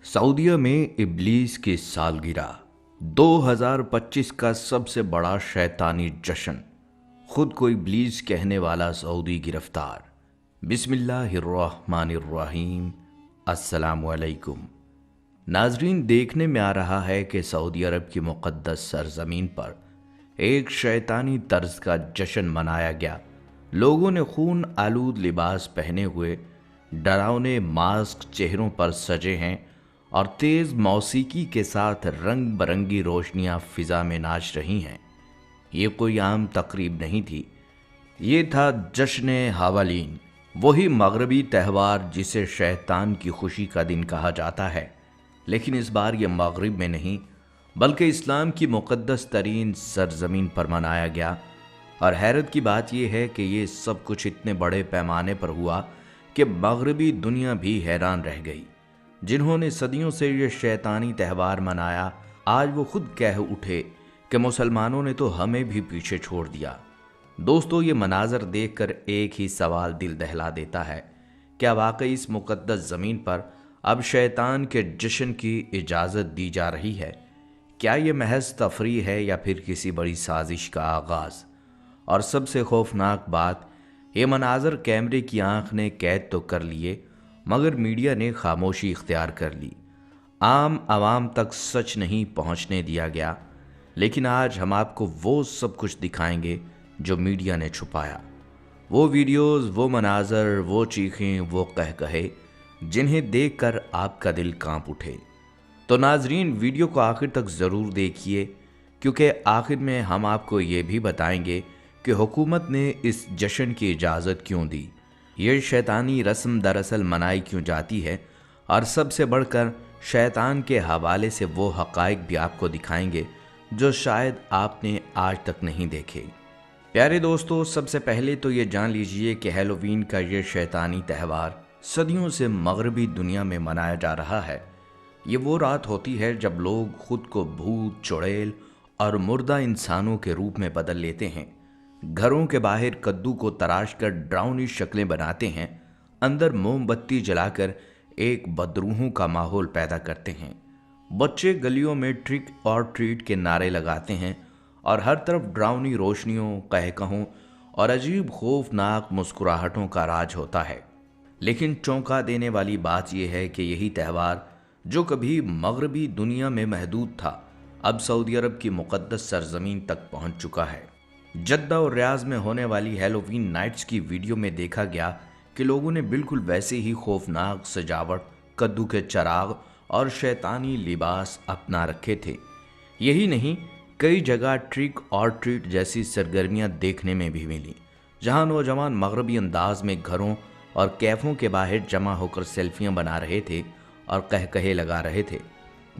सऊदीया में इब्लीस की सालगिरह 2025 का सबसे बड़ा शैतानी जश्न। खुद को इब्लीस कहने वाला सऊदी गिरफ्तार। बिस्मिल्लाहिर्रहमानिर्रहीम। अस्सलामुअलैकुम। नाजरीन, देखने में आ रहा है कि सऊदी अरब की मुक़द्दस सरजमीन पर एक शैतानी तर्ज का जश्न मनाया गया। लोगों ने खून आलूद लिबास पहने हुए डरावने मास्क चेहरों पर सजे हैं और तेज मौसीकी के साथ रंग बरंगी रोशनियां फिजा में नाच रही हैं। ये कोई आम तकरीब नहीं थी, ये था जश्न हावालीन, वही मगरबी त्यौहार जिसे शैतान की खुशी का दिन कहा जाता है। लेकिन इस बार यह मगरिब में नहीं बल्कि इस्लाम की मुक़द्दस तरीन सरजमीन पर मनाया गया। और हैरत की बात यह है कि ये सब कुछ इतने बड़े पैमाने पर हुआ कि मगरबी दुनिया भी हैरान रह गई। जिन्होंने सदियों से ये शैतानी त्यौहार मनाया, आज वो खुद कह उठे कि मुसलमानों ने तो हमें भी पीछे छोड़ दिया। दोस्तों, ये मनाजर देखकर एक ही सवाल दिल दहला देता है, क्या वाकई इस मुक़द्दस ज़मीन पर अब शैतान के जश्न की इजाज़त दी जा रही है? क्या ये महज तफरी है या फिर किसी बड़ी साजिश का आगाज़? और सबसे खौफनाक बात, ये मनाजर कैमरे की आंख ने कैद तो कर लिए, मगर मीडिया ने खामोशी इख्तियार कर ली। आम आवाम तक सच नहीं पहुंचने दिया गया। लेकिन आज हम आपको वो सब कुछ दिखाएंगे जो मीडिया ने छुपाया। वो वीडियोस, वो मनाजर, वो चीखें, वो कहे जिन्हें देखकर आपका दिल कांप उठे। तो नाजरीन, वीडियो को आखिर तक ज़रूर देखिए, क्योंकि आखिर में हम आपको ये भी बताएंगे कि हुकूमत ने इस जश्न की इजाज़त क्यों दी, ये शैतानी रस्म दरअसल मनाई क्यों जाती है, और सबसे बढ़कर शैतान के हवाले से वो हक़ाइक़ भी आपको दिखाएंगे जो शायद आपने आज तक नहीं देखे। प्यारे दोस्तों, सबसे पहले तो ये जान लीजिए कि हैलोवीन का ये शैतानी त्यौहार सदियों से मगरबी दुनिया में मनाया जा रहा है। ये वो रात होती है जब लोग खुद को भूत, चुड़ैल और मुर्दा इंसानों के रूप में बदल लेते हैं। घरों के बाहर कद्दू को तराश कर डरावनी शक्लें बनाते हैं, अंदर मोमबत्ती जलाकर एक बदरूहों का माहौल पैदा करते हैं। बच्चे गलियों में ट्रिक और ट्रीट के नारे लगाते हैं और हर तरफ डरावनी रोशनियों, कहकहों और अजीब खौफनाक मुस्कुराहटों का राज होता है। लेकिन चौंका देने वाली बात यह है कि यही त्यौहार जो कभी मगरबी दुनिया में महदूद था, अब सऊदी अरब की मुक़द्दस सरजमीन तक पहुंच चुका है। जद्दा और रियाज में होने वाली हैलोवीन नाइट्स की वीडियो में देखा गया कि लोगों ने बिल्कुल वैसे ही खौफनाक सजावट, कद्दू के चराग और शैतानी लिबास अपना रखे थे। यही नहीं, कई जगह ट्रिक और ट्रीट जैसी सरगर्मियां देखने में भी मिली, जहां नौजवान मगरबी अंदाज में घरों और कैफों के बाहर जमा होकर सेल्फियां बना रहे थे और कहे लगा रहे थे।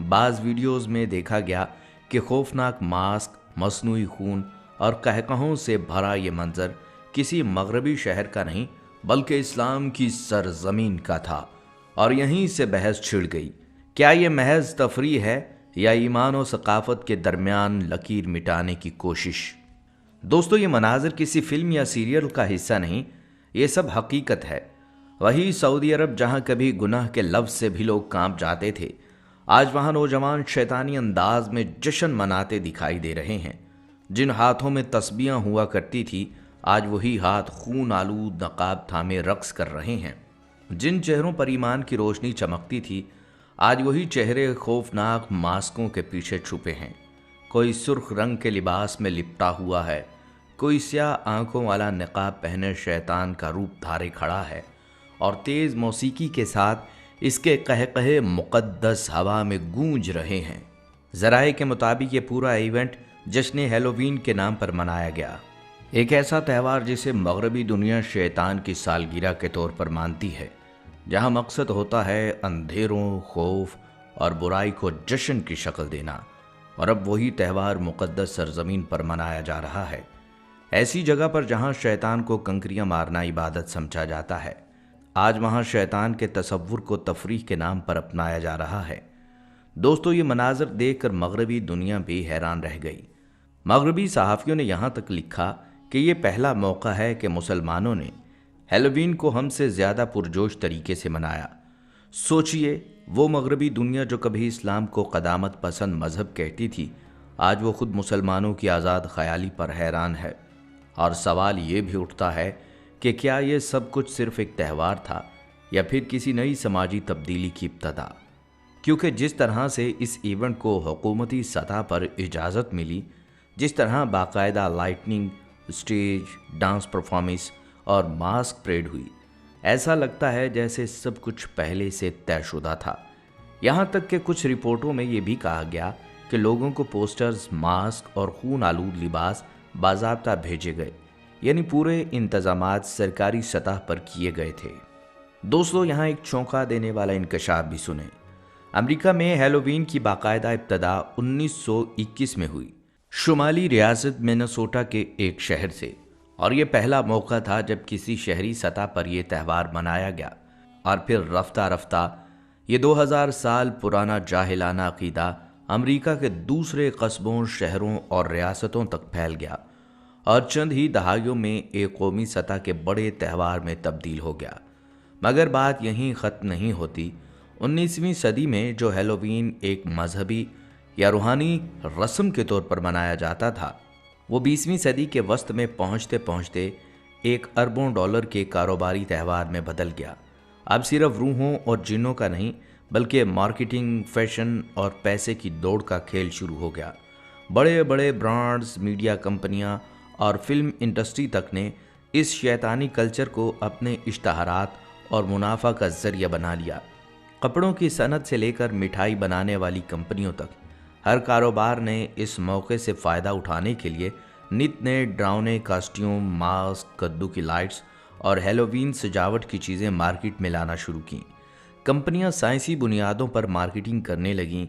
बाज़ वीडियोस में देखा गया कि खौफनाक मास्क, मसनूई खून और कहकहों से भरा ये मंजर किसी मगरबी शहर का नहीं बल्कि इस्लाम की सरजमीन का था। और यहीं से बहस छिड़ गई, क्या ये महज तफरी है या ईमान और सकाफत के दरमियान लकीर मिटाने की कोशिश? दोस्तों, ये मनाजिर किसी फिल्म या सीरियल का हिस्सा नहीं, ये सब हकीकत है। वही सऊदी अरब जहां कभी गुनाह के लफ्ज़ से भी लोग कांप जाते थे, आज वहां नौजवान शैतानी अंदाज में जश्न मनाते दिखाई दे रहे हैं। जिन हाथों में तस्बीहां हुआ करती थी, आज वही हाथ खून आलूद नकाब थामे रक्स कर रहे हैं। जिन चेहरों पर ईमान की रोशनी चमकती थी, आज वही चेहरे खौफनाक मास्कों के पीछे छुपे हैं। कोई सुर्ख रंग के लिबास में लिपटा हुआ है, कोई स्याह आंखों वाला निकाब पहने शैतान का रूप धारे खड़ा है और तेज मौसीकी के साथ इसके कहे मुक़द्दस हवा में गूंज रहे हैं। ज़राए के मुताबिक ये पूरा इवेंट जश्न हैलोवीन के नाम पर मनाया गया, एक ऐसा त्यौहार जिसे मगरबी दुनिया शैतान की सालगिरह के तौर पर मानती है, जहां मकसद होता है अंधेरों, खौफ और बुराई को जश्न की शक्ल देना। और अब वही त्यौहार मुक़द्दस सरजमीन पर मनाया जा रहा है, ऐसी जगह पर जहां शैतान को कंकरियां मारना इबादत समझा जाता है। आज वहां शैतान के तसव्वुर को तफरीह के नाम पर अपनाया जा रहा है। दोस्तों, ये मनाजर देखकर मगरबी दुनिया भी हैरान रह गई। मगरबी सहाफ़ियों ने यहाँ तक लिखा कि ये पहला मौका है कि मुसलमानों ने हैलोवीन को हमसे ज़्यादा पुरजोश तरीके से मनाया। सोचिए, वो मगरबी दुनिया जो कभी इस्लाम को क़दामत पसंद मज़हब कहती थी, आज वो खुद मुसलमानों की आज़ाद ख़याली पर हैरान है। और सवाल ये भी उठता है कि क्या ये सब कुछ सिर्फ़ एक त्यौहार था या फिर किसी नई समाजी तब्दीली की इब्तदा। क्योंकि जिस तरह से इस इवेंट को हुकूमती सतह पर इजाज़त मिली, जिस तरह बाकायदा लाइटनिंग, स्टेज, डांस परफॉर्मेंस और मास्क परेड हुई, ऐसा लगता है जैसे सब कुछ पहले से तयशुदा था। यहाँ तक कि कुछ रिपोर्टों में ये भी कहा गया कि लोगों को पोस्टर्स, मास्क और खून आलूद लिबास बाज़ाब्ता भेजे गए, यानी पूरे इंतजामात सरकारी सतह पर किए गए थे। दोस्तों, यहाँ एक चौंका देने वाला इंकशाफ भी सुने। अमेरिका में हैलोवीन की बाकायदा इब्तदा 1921 में हुई, शुमाली रियासत मिनेसोटा के एक शहर से, और ये पहला मौका था जब किसी शहरी सतह पर यह त्यौहार मनाया गया। और फिर रफ्ता रफ्ता ये 2000 साल पुराना जाहिलाना अकीदा अमेरिका के दूसरे कस्बों, शहरों और रियासतों तक फैल गया और चंद ही दहाइयों में एक कौमी सतह के बड़े त्यौहार में तब्दील हो गया। मगर बात यहीं ख़त्म नहीं होती। 19वीं सदी में जो हैलोवीन एक मजहबी या रूहानी रस्म के तौर पर मनाया जाता था, वो 20वीं सदी के वस्त में पहुंचते पहुंचते एक अरबों डॉलर के कारोबारी त्यौहार में बदल गया। अब सिर्फ रूहों और जिन्नों का नहीं, बल्कि मार्केटिंग, फैशन और पैसे की दौड़ का खेल शुरू हो गया। बड़े बड़े ब्रांड्स, मीडिया कंपनियां और फिल्म इंडस्ट्री तक ने इस शैतानी कल्चर को अपने इश्तहारात और मुनाफा का जरिया बना लिया। कपड़ों की सनत से लेकर मिठाई बनाने वाली कंपनियों तक, हर कारोबार ने इस मौके से फ़ायदा उठाने के लिए नित नए डरावने कॉस्ट्यूम, मास्क, कद्दू की लाइट्स और हैलोवीन सजावट की चीज़ें मार्केट में लाना शुरू की। कंपनियां साइंसी बुनियादों पर मार्केटिंग करने लगीं।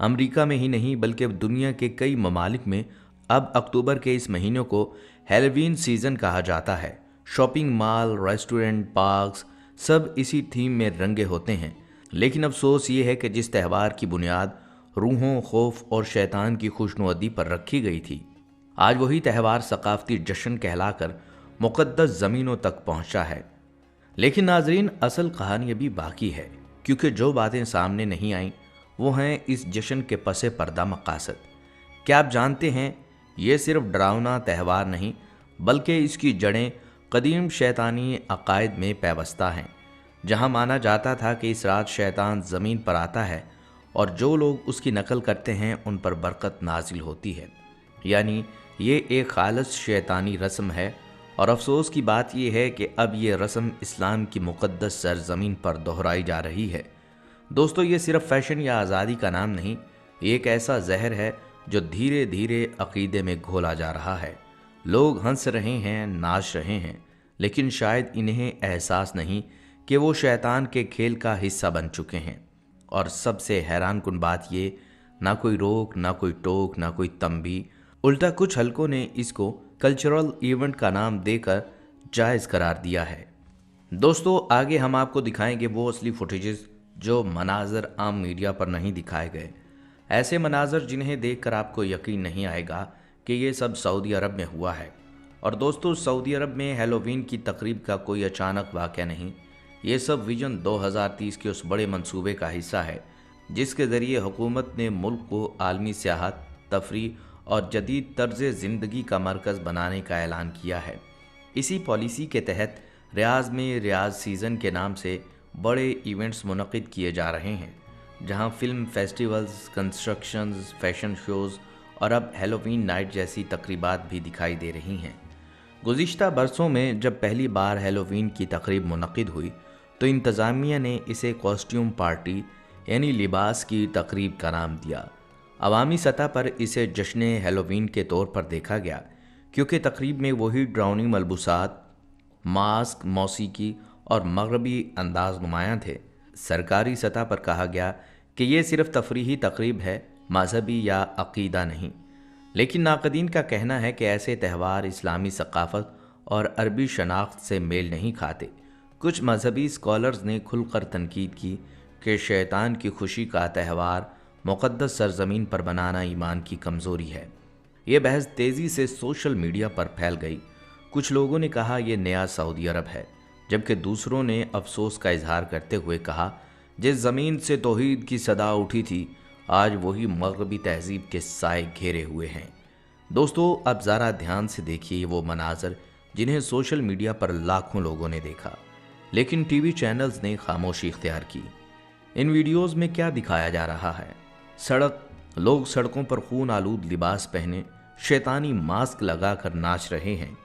अमेरिका में ही नहीं बल्कि दुनिया के कई ममालिक में अब अक्टूबर के इस महीने को हैलोवीन सीज़न कहा जाता है। शॉपिंग मॉल, रेस्टोरेंट, पार्क्स सब इसी थीम में रंगे होते हैं। लेकिन अफसोस ये है कि जिस त्यौहार की बुनियाद रूहों, खौफ और शैतान की खुशनुदी पर रखी गई थी, आज वही त्यौहार सकाफती जश्न कहलाकर मुक़द्दस ज़मीनों तक पहुंचा है। लेकिन नाजरीन, असल कहानी अभी बाकी है, क्योंकि जो बातें सामने नहीं आईं वो हैं इस जश्न के पसे पर्दा मकासद। क्या आप जानते हैं, ये सिर्फ डरावना त्यौहार नहीं बल्कि इसकी जड़ें कदीम शैतानी अकायद में पैवस्ता हैं, जहां माना जाता था कि इस रात शैतान ज़मीन पर आता है और जो लोग उसकी नकल करते हैं उन पर बरकत नाजिल होती है। यानी ये एक खालिस शैतानी रस्म है। और अफसोस की बात यह है कि अब ये रस्म इस्लाम की मुक़द्दस सरज़मीन पर दोहराई जा रही है। दोस्तों, ये सिर्फ फैशन या आज़ादी का नाम नहीं, ये एक ऐसा जहर है जो धीरे धीरे अक़ीदे में घोला जा रहा है। लोग हंस रहे हैं, नाच रहे हैं, लेकिन शायद इन्हें एहसास नहीं कि वो शैतान के खेल का हिस्सा बन चुके हैं। और सबसे हैरान कुन बात ये, ना कोई रोक, ना कोई टोक, ना कोई तंबी, उल्टा कुछ हलकों ने इसको कल्चरल इवेंट का नाम देकर जायज़ करार दिया है। दोस्तों, आगे हम आपको दिखाएंगे वो असली फुटेजेस जो मनाजर आम मीडिया पर नहीं दिखाए गए। ऐसे मनाजर जिन्हें देखकर आपको यकीन नहीं आएगा कि ये सब सऊदी अरब में हुआ है। और दोस्तों, सऊदी अरब में हैलोवीन की तकरीब का कोई अचानक वाक़या नहीं, ये सब विजन 2030 के उस बड़े मंसूबे का हिस्सा है जिसके ज़रिए हुकूमत ने मुल्क को आलमी सियाहत, तफरीह और जदीद तर्ज़ ज़िंदगी का मरकज़ बनाने का ऐलान किया है। इसी पॉलिसी के तहत रियाज़ में रियाज़ सीज़न के नाम से बड़े इवेंट्स मुनक़िद किए जा रहे हैं, जहां film festivals, constructions, fashion shows और अब हैलोवीन नाइट जैसी तकरीबात भी दिखाई दे रही हैं। गुज़िश्ता बरसों में जब पहली बार हैलोवीन की तकरीब मुनक़िद हुई तो इंतज़ामिया ने इसे कॉस्ट्यूम पार्टी यानी लिबास की तकरीब का नाम दिया। अवामी सतह पर इसे जश्न हैलोवीन के तौर पर देखा गया, क्योंकि तकरीब में वही डरावनी मलबूसात, मास्क, मौसीकी और मगरबी अंदाज नुमायां थे। सरकारी सतह पर कहा गया कि ये सिर्फ तफरीही तकरीब है, मजहबी या अकीदा नहीं। लेकिन नाक़दीन का कहना है कि ऐसे त्यौहार इस्लामी सकाफ़त और अरबी शनाख्त से मेल नहीं खाते। कुछ मजहबी स्कॉलर्स ने खुलकर तनकीद की कि शैतान की खुशी का त्यौहार मुक़द्दस सरज़मीन पर बनाना ईमान की कमज़ोरी है। ये बहस तेज़ी से सोशल मीडिया पर फैल गई। कुछ लोगों ने कहा यह नया सऊदी अरब है, जबकि दूसरों ने अफसोस का इजहार करते हुए कहा जिस ज़मीन से तौहीद की सदा उठी थी, आज वही मगरबी तहजीब के साए घेरे हुए हैं। दोस्तों, अब ज़रा ध्यान से देखिए वो मनाजर जिन्हें सोशल मीडिया पर लाखों लोगों ने देखा, लेकिन टीवी चैनल्स ने खामोशी इख्तियार की। इन वीडियोस में क्या दिखाया जा रहा है? लोग सड़कों पर खून आलूद लिबास पहने शैतानी मास्क लगाकर नाच रहे हैं।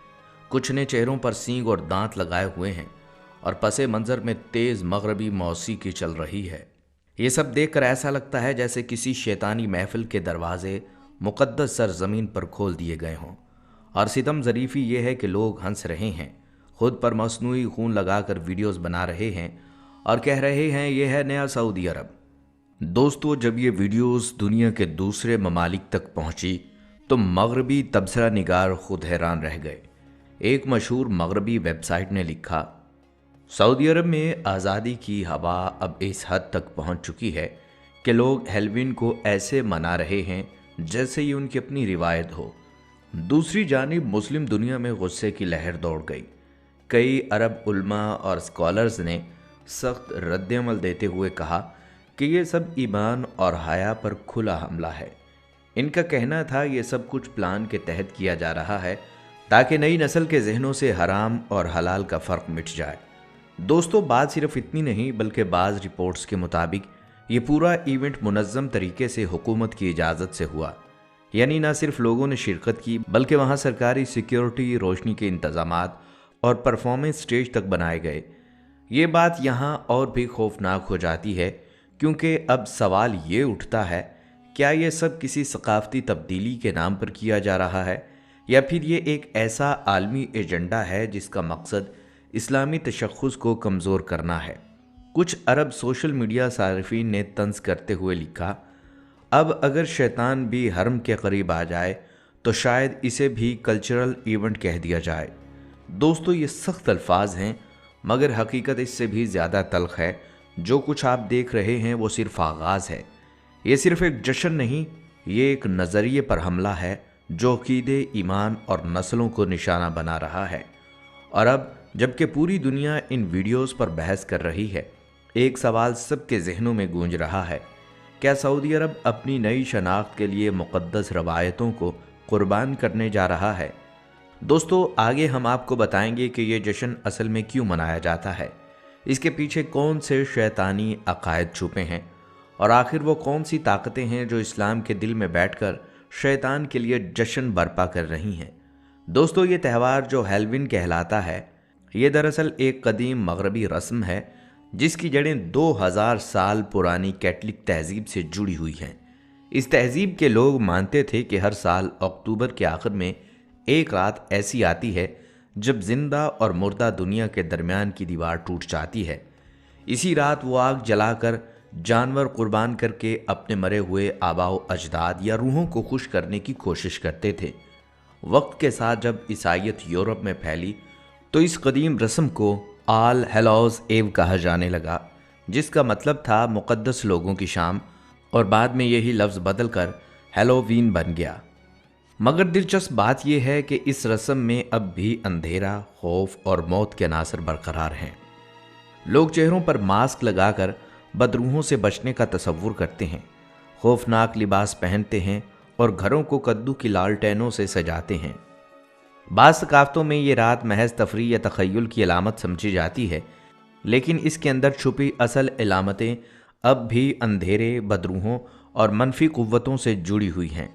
कुछ ने चेहरों पर सींग और दांत लगाए हुए हैं और पसे मंजर में तेज मगरबी मौसीकी चल रही है। ये सब देखकर ऐसा लगता है जैसे किसी शैतानी महफिल के दरवाजे मुकद्दस सरजमीन पर खोल दिए गए हों। और सितम ज़रीफ़ी ये है कि लोग हंस रहे हैं, खुद पर मसनूई खून लगाकर वीडियोस बना रहे हैं और कह रहे हैं ये है नया सऊदी अरब। दोस्तों, जब ये वीडियोस दुनिया के दूसरे ममालिक तक पहुंची तो मगरबी तबसरा निगार खुद हैरान रह गए। एक मशहूर मगरबी वेबसाइट ने लिखा, सऊदी अरब में आज़ादी की हवा अब इस हद तक पहुंच चुकी है कि लोग हैलोवीन को ऐसे मना रहे हैं जैसे ये उनकी अपनी रिवायत हो। दूसरी जानिब मुस्लिम दुनिया में गुस्से की लहर दौड़ गई। कई अरब उल्मा और स्कॉलर्स ने सख्त रद्दअमल देते हुए कहा कि ये सब ईमान और हया पर खुला हमला है। इनका कहना था ये सब कुछ प्लान के तहत किया जा रहा है ताकि नई नस्ल के जहनों से हराम और हलाल का फ़र्क मिट जाए। दोस्तों, बात सिर्फ इतनी नहीं बल्कि बाज़ रिपोर्ट्स के मुताबिक ये पूरा इवेंट मुनज़्ज़म तरीके से हुकूमत की इजाज़त से हुआ। यानी ना सिर्फ लोगों ने शिरकत की बल्कि वहाँ सरकारी सिक्योरिटी, रोशनी के इंतज़ामात और परफॉर्मेंस स्टेज तक बनाए गए। ये बात यहाँ और भी खौफनाक हो जाती है क्योंकि अब सवाल ये उठता है, क्या ये सब किसी सकाफ़ती तब्दीली के नाम पर किया जा रहा है या फिर ये एक ऐसा आलमी एजेंडा है जिसका मकसद इस्लामी तशख़्ख़ुस को कमज़ोर करना है। कुछ अरब सोशल मीडिया सारिफीन ने तंज करते हुए लिखा, अब अगर शैतान भी हरम के करीब आ जाए तो शायद इसे भी कल्चरल इवेंट कह दिया जाए। दोस्तों, ये सख्त अल्फाज हैं मगर हकीकत इससे भी ज़्यादा तल्ख़ है। जो कुछ आप देख रहे हैं वो सिर्फ आगाज़ है। ये सिर्फ एक जश्न नहीं, ये एक नज़रिए पर हमला है जो अक़ीदे, ईमान और नस्लों को निशाना बना रहा है। और अब जबकि पूरी दुनिया इन वीडियोस पर बहस कर रही है, एक सवाल सबके जहनों में गूंज रहा है, क्या सऊदी अरब अपनी नई शनाख्त के लिए मुक़द्दस रवायतों को कुर्बान करने जा रहा है? दोस्तों, आगे हम आपको बताएंगे कि ये जश्न असल में क्यों मनाया जाता है, इसके पीछे कौन से शैतानी अकायद छुपे हैं और आखिर वो कौन सी ताकतें हैं जो इस्लाम के दिल में बैठकर शैतान के लिए जश्न बर्पा कर रही हैं। दोस्तों, ये त्यौहार जो हैलोवीन कहलाता है, ये दरअसल एक कदीम मगरबी रस्म है जिसकी जड़ें 2000 साल पुरानी कैथलिक तहजीब से जुड़ी हुई हैं। इस तहजीब के लोग मानते थे कि हर साल अक्टूबर के आखिर में एक रात ऐसी आती है जब जिंदा और मुर्दा दुनिया के दरमियान की दीवार टूट जाती है। इसी रात वो आग जलाकर जानवर कुर्बान करके अपने मरे हुए आबाओ अजदाद या रूहों को खुश करने की कोशिश करते थे। वक्त के साथ जब ईसाईयत यूरोप में फैली तो इस कदीम रस्म को आल हेलोज एव कहा जाने लगा, जिसका मतलब था मुक़द्दस लोगों की शाम, और बाद में यही लफ्ज़ बदलकर हैलोवीन बन गया। मगर दिलचस्प बात यह है कि इस रस्म में अब भी अंधेरा, खौफ और मौत के अनासर बरकरार हैं। लोग चेहरों पर मास्क लगाकर बदरूहों से बचने का तसव्वुर करते हैं, खौफनाक लिबास पहनते हैं और घरों को कद्दू की लालटेनों से सजाते हैं। बाज़ सकाफ़तों में ये रात महज तफरीह या तख़य्युल की अलामत समझी जाती है, लेकिन इसके अंदर छुपी असल अलामतें अब भी अंधेरे, बदरूहों और मनफी क़ुव्वतों से जुड़ी हुई हैं।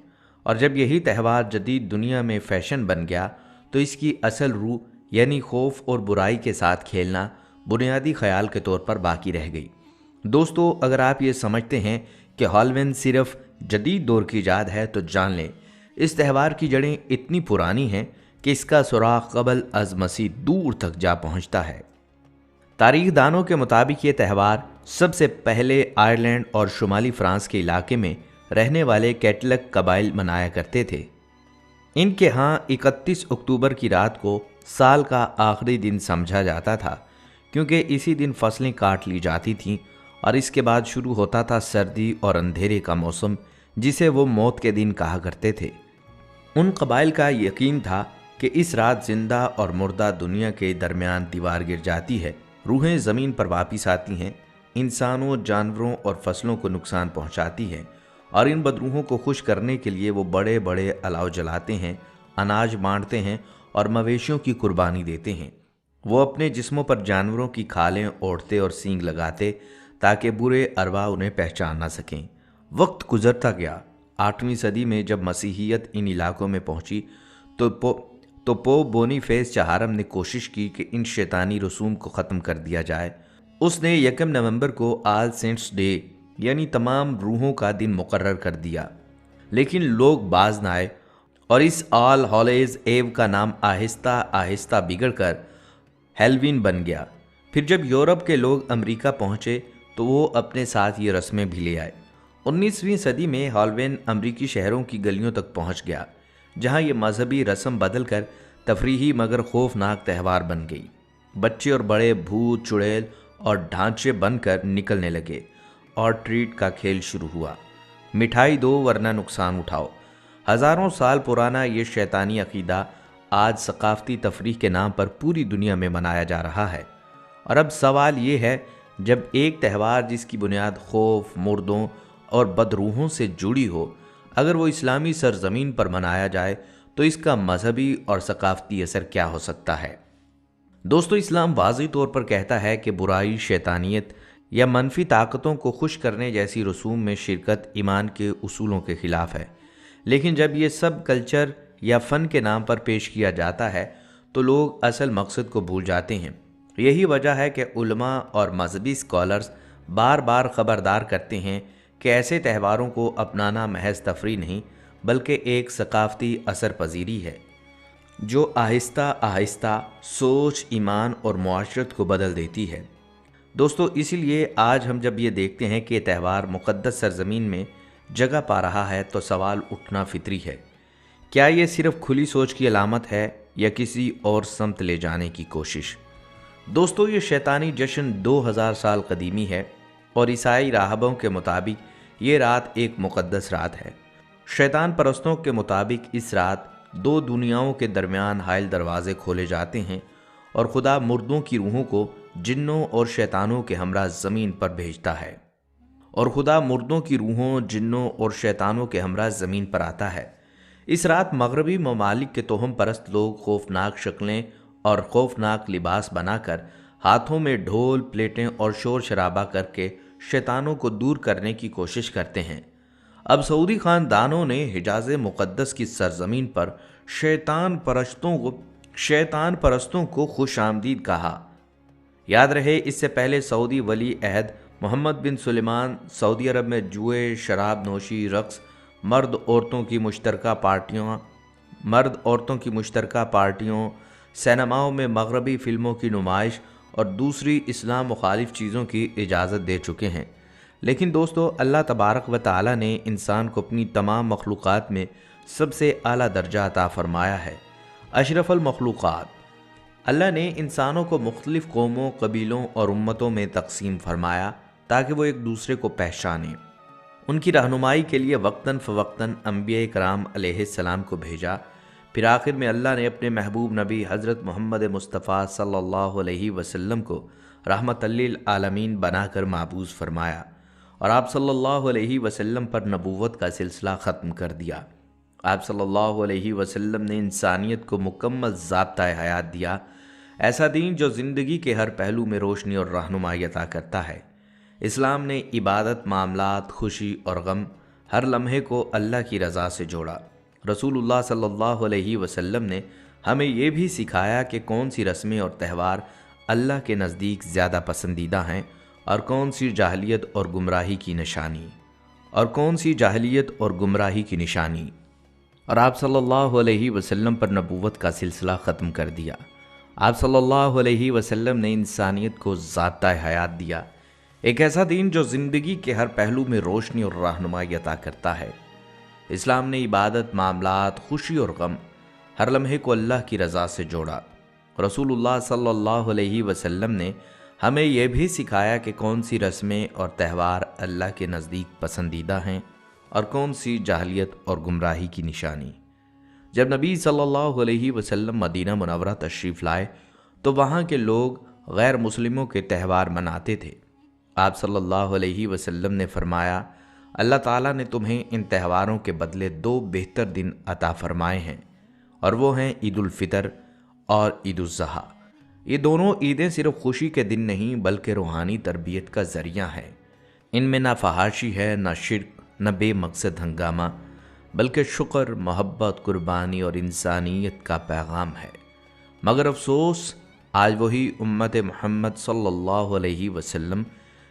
और जब यही त्यौहार जदीद दुनिया में फ़ैशन बन गया तो इसकी असल रूह यानी खौफ और बुराई के साथ खेलना बुनियादी ख्याल के तौर पर बाकी रह गई। दोस्तों, अगर आप ये समझते हैं कि हैलोवीन सिर्फ जदीद दौर की इजाद है तो जान लें, इस त्यौहार की जड़ें इतनी पुरानी हैं कि इसका सुराग क़बल अज़ मसीह दूर तक जा पहुँचता है। तारीख़ दानों के मुताबिक ये त्यौहार सबसे पहले आयरलैंड और शुमाली फ्रांस के इलाके में रहने वाले कैटलक कबाइल मनाया करते थे। इनके यहाँ 31 अक्टूबर की रात को साल का आखिरी दिन समझा जाता था, क्योंकि इसी दिन फसलें काट ली जाती थीं और इसके बाद शुरू होता था सर्दी और अंधेरे का मौसम, जिसे वो मौत के दिन कहा करते थे। उन कबाइल का यकीन था कि इस रात जिंदा और मुर्दा दुनिया के दरमियान दीवार गिर जाती है, रूहें ज़मीन पर वापस आती हैं, انسانوں، جانوروں اور فصلوں کو نقصان پہنچاتی ہے، اور ان بدروحوں کو خوش کرنے کے لیے وہ بڑے بڑے الاؤ جلاتے ہیں، اناج بانٹتے ہیں اور مویشیوں کی قربانی دیتے ہیں۔ وہ اپنے جسموں پر جانوروں کی کھالیں اوڑھتے اور سینگ لگاتے تاکہ برے ارواح انہیں پہچان نہ سکیں۔ وقت گزرتا گیا۔ 8ویں صدی میں جب مسیحیت ان علاقوں میں پہنچی تو پوپ بونیفیس چہارم نے کوشش کی کہ ان شیطانی رسوم کو ختم کر دیا جائے۔ اس نے 1 نومبر کو آل سینٹس ڈے یعنی تمام روحوں کا دن مقرر کر دیا، لیکن لوگ باز نہ آئے اور اس آل ہالیز ایو کا نام آہستہ آہستہ بگڑ کر ہیلوین بن گیا۔ پھر جب یورپ کے لوگ امریکہ پہنچے تو وہ اپنے ساتھ یہ رسمیں بھی لے آئے۔ 19ویں صدی میں ہالوین امریکی شہروں کی گلیوں تک پہنچ گیا، جہاں یہ مذہبی رسم بدل کر تفریحی مگر خوفناک تہوار بن گئی۔ بچے اور بڑے بھوت، چڑیل اور ڈھانچے بن کر نکلنے لگے اور ٹریٹ کا کھیل شروع ہوا۔ مٹھائی دو ورنہ نقصان اٹھاؤ۔ ہزاروں سال پرانا یہ شیطانی عقیدہ آج ثقافتی تفریح کے نام پر پوری دنیا میں منایا جا رہا ہے۔ اور اب سوال یہ ہے، جب ایک تہوار جس کی بنیاد خوف، مردوں اور بدروحوں سے جڑی ہو، اگر وہ اسلامی سرزمین پر منایا جائے تو اس کا مذہبی اور ثقافتی اثر کیا ہو سکتا ہے؟ دوستو، اسلام واضح طور پر کہتا ہے کہ برائی، شیطانیت یا منفی طاقتوں کو خوش کرنے جیسی رسوم میں شرکت ایمان کے اصولوں کے خلاف ہے۔ لیکن جب یہ سب کلچر یا فن کے نام پر پیش کیا جاتا ہے تو لوگ اصل مقصد کو بھول جاتے ہیں۔ یہی وجہ ہے کہ علماء اور مذہبی اسکالرز بار بار خبردار کرتے ہیں کہ ایسے تہواروں کو اپنانا محض تفریح نہیں بلکہ ایک ثقافتی اثر پذیری ہے جو آہستہ آہستہ سوچ، ایمان اور معاشرت کو بدل دیتی ہے۔ دوستو، اسی لیے آج ہم جب یہ دیکھتے ہیں کہ یہ تہوار مقدس سرزمین میں جگہ پا رہا ہے تو سوال اٹھنا فطری ہے، کیا یہ صرف کھلی سوچ کی علامت ہے یا کسی اور سمت لے جانے کی کوشش؟ دوستو، یہ شیطانی جشن 2000 سال قدیمی ہے اور عیسائی راہبوں کے مطابق یہ رات ایک مقدس رات ہے۔ شیطان پرستوں کے مطابق اس رات 2 دنیاؤں کے درمیان حائل دروازے کھولے جاتے ہیں اور خدا مردوں کی روحوں کو جنوں اور شیطانوں کے ہمراہ زمین پر بھیجتا ہے زمین پر آتا ہے۔ اس رات مغربی ممالک کے توہم پرست لوگ خوفناک شکلیں اور خوفناک لباس بنا کر ہاتھوں میں ڈھول، پلیٹیں اور شور شرابہ کر کے شیطانوں کو دور کرنے کی کوشش کرتے ہیں۔ اب سعودی خاندانوں نے حجاز مقدس کی سرزمین پر شیطان پرستوں کو خوش آمدید کہا۔ یاد رہے، اس سے پہلے سعودی ولی عہد محمد بن سلمان سعودی عرب میں جوئے، شراب نوشی، رقص، مرد عورتوں کی مشترکہ پارٹیوں، سینماؤں میں مغربی فلموں کی نمائش اور دوسری اسلام مخالف چیزوں کی اجازت دے چکے ہیں۔ لیکن دوستو، اللہ تبارک و تعالی نے انسان کو اپنی تمام مخلوقات میں سب سے اعلیٰ درجہ عطا فرمایا ہے، اشرف المخلوقات۔ اللہ نے انسانوں کو مختلف قوموں، قبیلوں اور امتوں میں تقسیم فرمایا تاکہ وہ ایک دوسرے کو پہچانیں۔ ان کی رہنمائی کے لیے وقتاً فوقتاً انبیاء کرام علیہ السلام کو بھیجا۔ پھر آخر میں اللہ نے اپنے محبوب نبی حضرت محمد مصطفیٰ صلی اللہ علیہ وسلم کو رحمت للعالمین بنا کر مبعوث فرمایا اور آپ صلی اللہ علیہ وسلم پر نبوت کا سلسلہ ختم کر دیا۔ آپ صلی اللہ علیہ وسلم نے انسانیت کو مکمل ضابطۂ حیات دیا، ایسا دین جو زندگی کے ہر پہلو میں روشنی اور رہنمائی عطا کرتا ہے۔ اسلام نے عبادت، معاملات، خوشی اور غم، ہر لمحے کو اللہ کی رضا سے جوڑا۔ رسول اللہ صلی اللہ علیہ وسلم نے ہمیں یہ بھی سکھایا کہ کون سی رسمیں اور تہوار اللہ کے نزدیک زیادہ پسندیدہ ہیں اور کون سی جاہلیت اور گمراہی کی نشانی، اور آپ صلی اللہ علیہ وسلم پر نبوت کا سلسلہ ختم کر دیا۔ آپ صلی اللہ علیہ وسلم نے انسانیت کو ضابطۂ حیات دیا، ایک ایسا دین جو زندگی کے ہر پہلو میں روشنی اور رہنمائی عطا کرتا ہے۔ اسلام نے عبادت، معاملات، خوشی اور غم، ہر لمحے کو اللہ کی رضا سے جوڑا۔ رسول اللہ صلی اللہ علیہ وسلم نے ہمیں یہ بھی سکھایا کہ کون سی رسمیں اور تہوار اللہ کے نزدیک پسندیدہ ہیں اور کون سی جاہلیت اور گمراہی کی نشانی۔ جب نبی صلی اللہ علیہ وسلم مدینہ منورہ تشریف لائے تو وہاں کے لوگ غیر مسلموں کے تہوار مناتے تھے آپ صلی اللہ علیہ وسلم نے فرمایا، اللہ تعالیٰ نے تمہیں ان تہواروں کے بدلے 2 بہتر دن عطا فرمائے ہیں، اور وہ ہیں عید الفطر اور عید الاضحیٰ۔ یہ دونوں عیدیں صرف خوشی کے دن نہیں بلکہ روحانی تربیت کا ذریعہ ہیں۔ ان میں نہ فحاشی ہے، نہ شرک، نہ بے مقصد ہنگامہ، بلکہ شکر، محبت، قربانی اور انسانیت کا پیغام ہے۔ مگر افسوس، آج وہی امت محمد صلی اللہ علیہ وسلم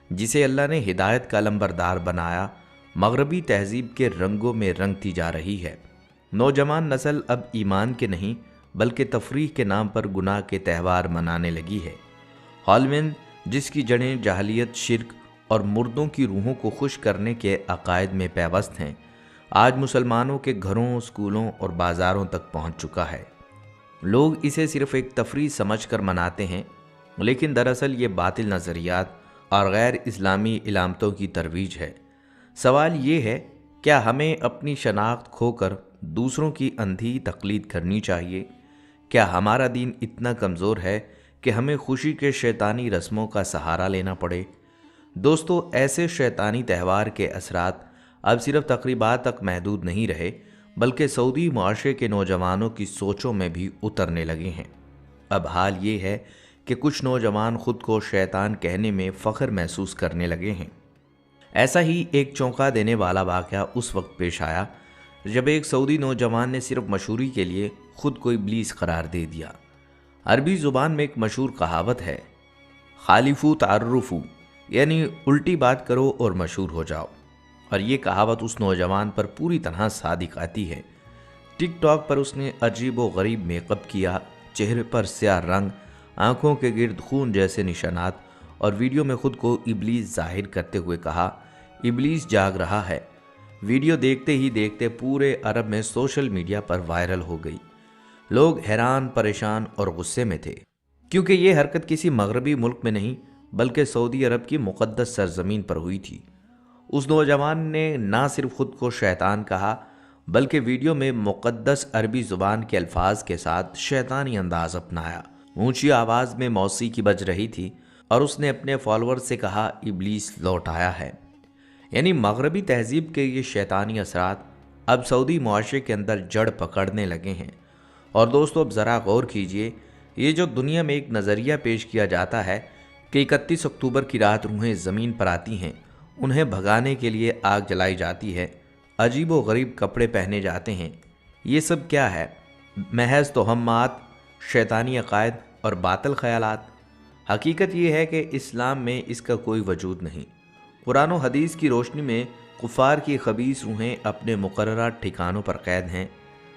جسے اللہ نے ہدایت کا علمبردار بنایا، مغربی تہذیب کے رنگوں میں رنگتی جا رہی ہے۔ نوجوان نسل اب ایمان کے نہیں بلکہ تفریح کے نام پر گناہ کے تہوار منانے لگی ہے۔ ہالوین، جس کی جڑیں جاہلیت، شرک اور مردوں کی روحوں کو خوش کرنے کے عقائد میں پیوست ہیں، آج مسلمانوں کے گھروں، اسکولوں اور بازاروں تک پہنچ چکا ہے۔ لوگ اسے صرف ایک تفریح سمجھ کر مناتے ہیں، لیکن دراصل یہ باطل نظریات اور غیر اسلامی علامتوں کی ترویج ہے۔ سوال یہ ہے، کیا ہمیں اپنی شناخت کھو کر دوسروں کی اندھی تقلید کرنی چاہیے؟ کیا ہمارا دین اتنا کمزور ہے کہ ہمیں خوشی کے شیطانی رسموں کا سہارا لینا پڑے؟ دوستو، ایسے شیطانی تہوار کے اثرات اب صرف تقریبات تک محدود نہیں رہے بلکہ سعودی معاشرے کے نوجوانوں کی سوچوں میں بھی اترنے لگے ہیں۔ اب حال یہ ہے کہ کچھ نوجوان خود کو شیطان کہنے میں فخر محسوس کرنے لگے ہیں۔ ایسا ہی ایک چونکا دینے والا واقعہ اس وقت پیش آیا جب ایک سعودی نوجوان نے صرف مشہوری کے لیے خود کو ابلیس قرار دے دیا۔ عربی زبان میں ایک مشہور کہاوت ہے، خالفو تعرفو، یعنی الٹی بات کرو اور مشہور ہو جاؤ، اور یہ کہاوت اس نوجوان پر پوری طرح صادق آتی ہے۔ ٹک ٹاک پر اس نے عجیب و غریب میک اپ کیا، چہرے پر سیاہ رنگ، آنکھوں کے گرد خون جیسے نشانات، اور ویڈیو میں خود کو ابلیس ظاہر کرتے ہوئے کہا، ابلیس جاگ رہا ہے۔ ویڈیو دیکھتے ہی دیکھتے پورے عرب میں سوشل میڈیا پر وائرل ہو گئی۔ لوگ حیران، پریشان اور غصے میں تھے، کیونکہ یہ حرکت کسی مغربی ملک میں نہیں بلکہ سعودی عرب کی مقدس سرزمین پر ہوئی تھی۔ اس نوجوان نے نہ صرف خود کو شیطان کہا بلکہ ویڈیو میں مقدس عربی زبان کے الفاظ کے ساتھ شیطانی انداز اپنایا۔ اونچی آواز میں موسیقی بج رہی تھی اور اس نے اپنے فالوور سے کہا، ابلیس لوٹ آیا ہے۔ یعنی مغربی تہذیب کے یہ شیطانی اثرات اب سعودی معاشرے کے اندر جڑ پکڑنے لگے ہیں۔ اور دوستو، اب ذرا غور کیجئے، یہ جو دنیا میں ایک نظریہ پیش کیا جاتا ہے کہ 31 اکتوبر کی رات روحیں زمین پر آتی ہیں، انہیں بھگانے کے لیے آگ جلائی جاتی ہے، عجیب و غریب کپڑے پہنے جاتے ہیں، یہ سب کیا ہے؟ محض توہمات، شیطانی عقائد اور باطل خیالات۔ حقیقت یہ ہے کہ اسلام میں اس کا کوئی وجود نہیں۔ قرآن و حدیث کی روشنی میں کفار کی خبیث روحیں اپنے مقررہ ٹھکانوں پر قید ہیں،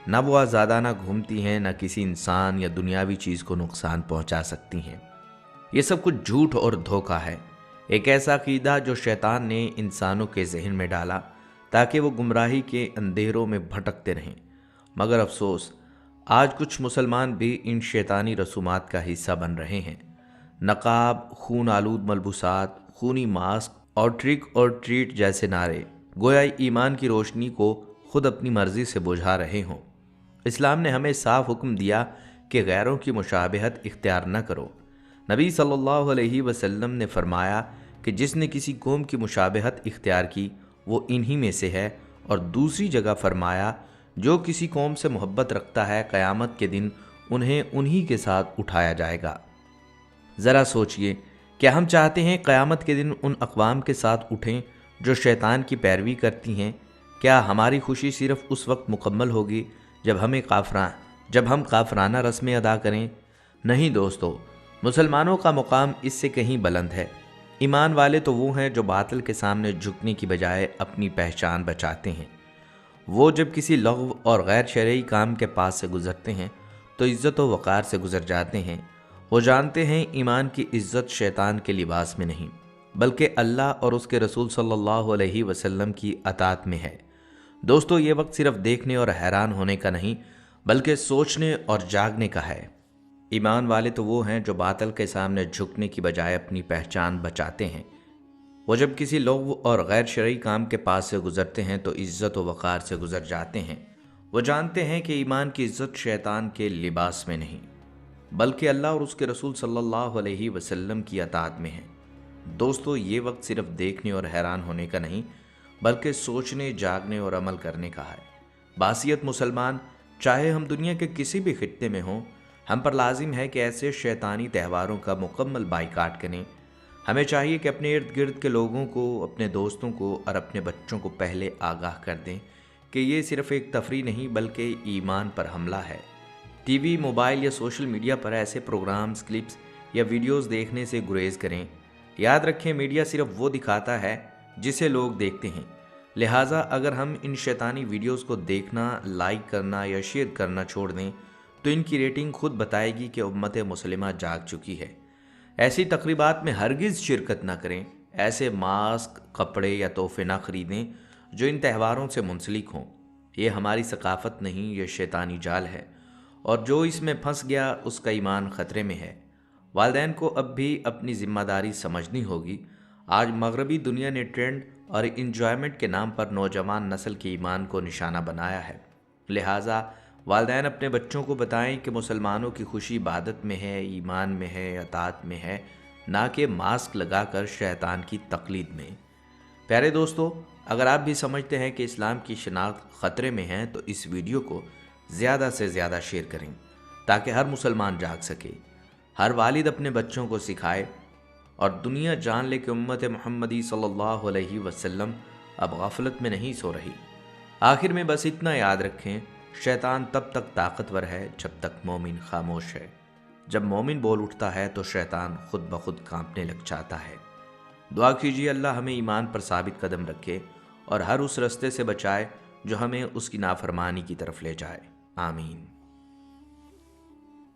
نہ وہ آزادانہ گھومتی ہیں، نہ کسی انسان یا دنیاوی چیز کو نقصان پہنچا سکتی ہیں۔ یہ سب کچھ جھوٹ اور دھوکہ ہے، ایک ایسا عقیدہ جو شیطان نے انسانوں کے ذہن میں ڈالا تاکہ وہ گمراہی کے اندھیروں میں بھٹکتے رہیں۔ مگر افسوس، آج کچھ مسلمان بھی ان شیطانی رسومات کا حصہ بن رہے ہیں۔ نقاب، خون آلود ملبوسات، خونی ماسک اور ٹرک اور ٹریٹ جیسے نعرے گویا ایمان کی روشنی کو خود اپنی مرضی سے بجھا رہے ہوں۔ اسلام نے ہمیں صاف حکم دیا کہ غیروں کی مشابہت اختیار نہ کرو۔ نبی صلی اللہ علیہ وسلم نے فرمایا کہ جس نے کسی قوم کی مشابہت اختیار کی وہ انہی میں سے ہے، اور دوسری جگہ فرمایا جو کسی قوم سے محبت رکھتا ہے قیامت کے دن انہیں انہی کے ساتھ اٹھایا جائے گا۔ ذرا سوچئے، کیا ہم چاہتے ہیں قیامت کے دن ان اقوام کے ساتھ اٹھیں جو شیطان کی پیروی کرتی ہیں؟ کیا ہماری خوشی صرف اس وقت مکمل ہوگی جب ہم کافرانہ رسمیں ادا کریں؟ نہیں دوستو، مسلمانوں کا مقام اس سے کہیں بلند ہے۔ ایمان والے تو وہ ہیں جو باطل کے سامنے جھکنے کی بجائے اپنی پہچان بچاتے ہیں۔ وہ جب کسی لغو اور غیر شرعی کام کے پاس سے گزرتے ہیں تو عزت و وقار سے گزر جاتے ہیں۔ وہ جانتے ہیں ایمان کی عزت شیطان کے لباس میں نہیں بلکہ اللہ اور اس کے رسول صلی اللہ علیہ وسلم کی اطاعت میں ہے۔ دوستو، یہ وقت صرف دیکھنے اور حیران ہونے کا نہیں بلکہ سوچنے اور جاگنے کا ہے۔ ایمان والے تو وہ ہیں جو باطل کے سامنے جھکنے کی بجائے اپنی پہچان بچاتے ہیں۔ وہ جب کسی لغو اور غیر شرعی کام کے پاس سے گزرتے ہیں تو عزت و وقار سے گزر جاتے ہیں۔ وہ جانتے ہیں کہ ایمان کی عزت شیطان کے لباس میں نہیں بلکہ اللہ اور اس کے رسول صلی اللہ علیہ وسلم کی اطاعت میں ہے۔ दोस्तों, ये वक्त सिर्फ देखने और हैरान होने का नहीं, बल्कि सोचने, जागने और अमल करने का है। बासियत मुसलमान, चाहे हम दुनिया के किसी भी खित्ते में हों, हम पर लाजिम है कि ऐसे शैतानी त्यौहारों का मुकम्मल बाइकाट करें। हमें चाहिए कि अपने इर्द गिर्द के लोगों को, अपने दोस्तों को और अपने बच्चों को पहले आगाह कर दें कि ये सिर्फ एक तफरी नहीं बल्कि ईमान पर हमला है। टीवी, मोबाइल या सोशल मीडिया पर ऐसे प्रोग्राम्स, क्लिप्स या वीडियोस देखने से गुरेज करें। याद रखें, मीडिया सिर्फ वो दिखाता है जिसे लोग देखते हैं। लिहाजा अगर हम इन शैतानी वीडियोस को देखना, लाइक करना या शेयर करना छोड़ दें तो इनकी रेटिंग खुद बताएगी कि उम्मत मुसलिमा जाग चुकी है। ऐसी तकरीबात में हरगिज़ शिरकत ना करें। ऐसे मास्क, कपड़े या तोहफे ना खरीदें जो इन त्यौहारों से मुंसलिक हों। ये हमारी सकाफत नहीं, ये शैतानी जाल है, और जो इसमें फंस गया उसका ईमान ख़तरे में है। वालिदैन को अब भी अपनी ज़िम्मेदारी समझनी होगी। आज मगरबी दुनिया ने ट्रेंड और इंजॉयमेंट के नाम पर नौजवान नस्ल के ईमान को निशाना बनाया है। लिहाजा वालिदैन अपने बच्चों को बताएं कि मुसलमानों की खुशी इबादत में है, ईमान में है, अताअत में है, ना कि मास्क लगाकर शैतान की तकलीद में। प्यारे दोस्तों, अगर आप भी समझते हैं कि इस्लाम की शनाख्त ख़तरे में है तो इस वीडियो को ज़्यादा से ज़्यादा शेयर करें ताकि हर मुसलमान जाग सके, हर वालिद अपने बच्चों को सिखाए और दुनिया जान ले कि उम्मत मुहम्मदी सल्लल्लाहु अलैहि वसल्लम अब गफलत में नहीं सो रही। आखिर में बस इतना याद रखें, शैतान तब तक ताकतवर है जब तक मोमिन खामोश है। जब मोमिन बोल उठता है तो शैतान खुद ब खुद कांपने लग जाता है। दुआ कीजिए अल्लाह हमें ईमान पर साबित कदम रखे और हर उस रास्ते से बचाए जो हमें उसकी नाफरमानी की तरफ ले जाए। आमीन।